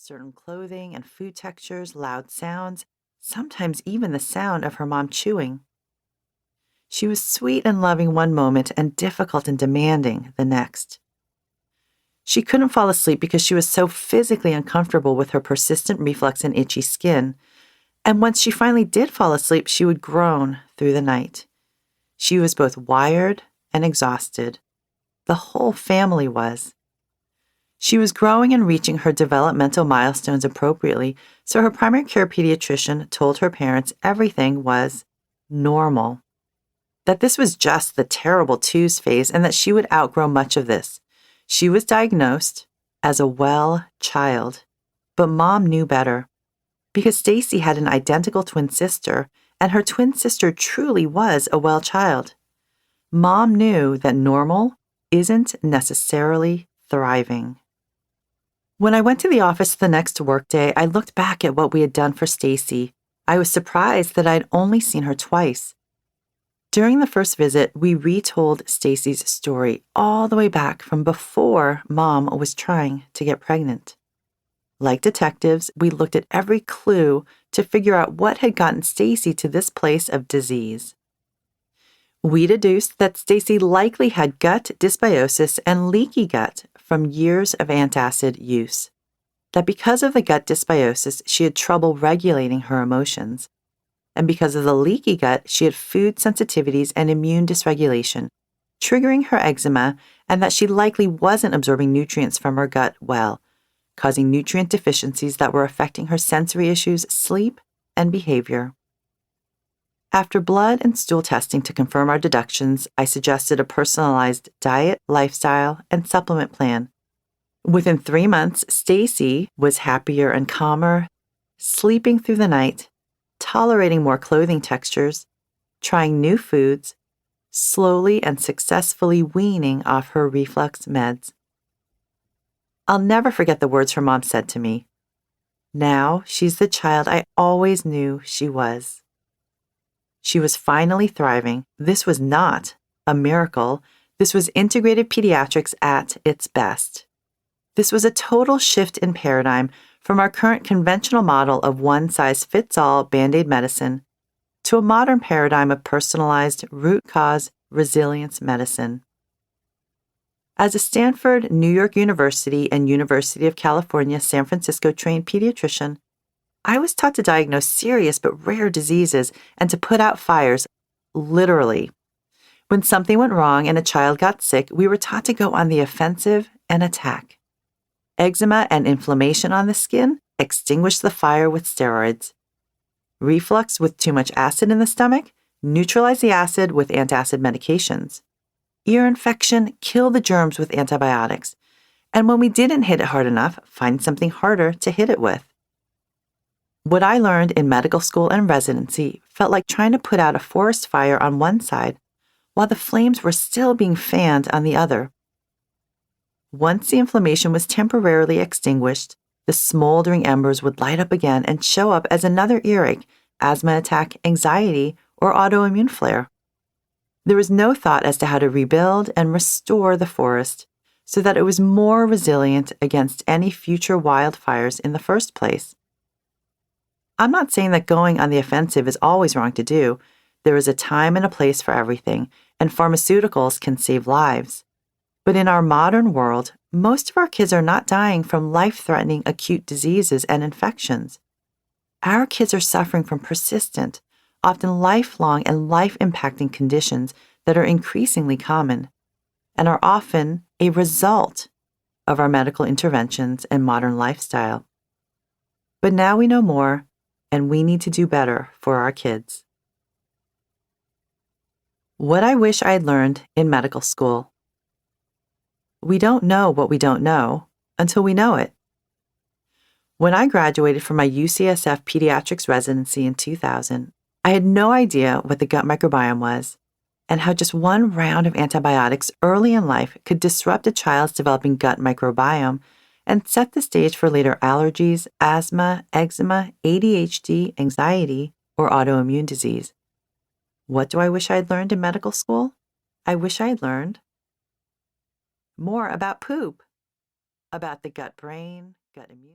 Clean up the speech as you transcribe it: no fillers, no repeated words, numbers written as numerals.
certain clothing and food textures, loud sounds, sometimes even the sound of her mom chewing. She was sweet and loving one moment and difficult and demanding the next. She couldn't fall asleep because she was so physically uncomfortable with her persistent reflux and itchy skin, and once she finally did fall asleep, she would groan through the night. She was both wired and exhausted. The whole family was. She was growing and reaching her developmental milestones appropriately, so her primary care pediatrician told her parents everything was normal. That this was just the terrible twos phase and that she would outgrow much of this. She was diagnosed as a well child, but Mom knew better. Because Stacy had an identical twin sister, and her twin sister truly was a well child. Mom knew that normal isn't necessarily thriving. When I went to the office the next workday, I looked back at what we had done for Stacy. I was surprised that I'd only seen her twice. During the first visit, we retold Stacy's story all the way back from before Mom was trying to get pregnant. Like detectives, we looked at every clue to figure out what had gotten Stacy to this place of disease. We deduced that Stacy likely had gut dysbiosis and leaky gut from years of antacid use. That because of the gut dysbiosis, she had trouble regulating her emotions. And because of the leaky gut, she had food sensitivities and immune dysregulation, triggering her eczema, and that she likely wasn't absorbing nutrients from her gut well, causing nutrient deficiencies that were affecting her sensory issues, sleep, and behavior. After blood and stool testing to confirm our deductions, I suggested a personalized diet, lifestyle, and supplement plan. Within 3 months, Stacy was happier and calmer, sleeping through the night, tolerating more clothing textures, trying new foods, slowly and successfully weaning off her reflux meds. I'll never forget the words her mom said to me. Now she's the child I always knew she was. She was finally thriving. This was not a miracle. This was integrative pediatrics at its best. This was a total shift in paradigm from our current conventional model of one-size-fits-all Band-Aid medicine to a modern paradigm of personalized root cause resilience medicine. As a Stanford, New York University, and University of California, San Francisco trained pediatrician, I was taught to diagnose serious but rare diseases and to put out fires, literally. When something went wrong and a child got sick, we were taught to go on the offensive and attack. Eczema and inflammation on the skin, extinguish the fire with steroids. Reflux with too much acid in the stomach, neutralize the acid with antacid medications. Ear infection, kill the germs with antibiotics. And when we didn't hit it hard enough, find something harder to hit it with. What I learned in medical school and residency felt like trying to put out a forest fire on one side while the flames were still being fanned on the other. Once the inflammation was temporarily extinguished, the smoldering embers would light up again and show up as another earache, asthma attack, anxiety, or autoimmune flare. There was no thought as to how to rebuild and restore the forest so that it was more resilient against any future wildfires in the first place. I'm not saying that going on the offensive is always wrong to do. There is a time and a place for everything, and pharmaceuticals can save lives. But in our modern world, most of our kids are not dying from life-threatening acute diseases and infections. Our kids are suffering from persistent, often lifelong and life-impacting conditions that are increasingly common and are often a result of our medical interventions and modern lifestyle. But now we know more, and we need to do better for our kids. What I wish I had learned in medical school. We don't know what we don't know until we know it. When I graduated from my UCSF pediatrics residency in 2000, I had no idea what the gut microbiome was and how just one round of antibiotics early in life could disrupt a child's developing gut microbiome and set the stage for later allergies, asthma, eczema, ADHD, anxiety, or autoimmune disease. What do I wish I had learned in medical school? I wish I had learned more about poop, about the gut-brain, gut immune.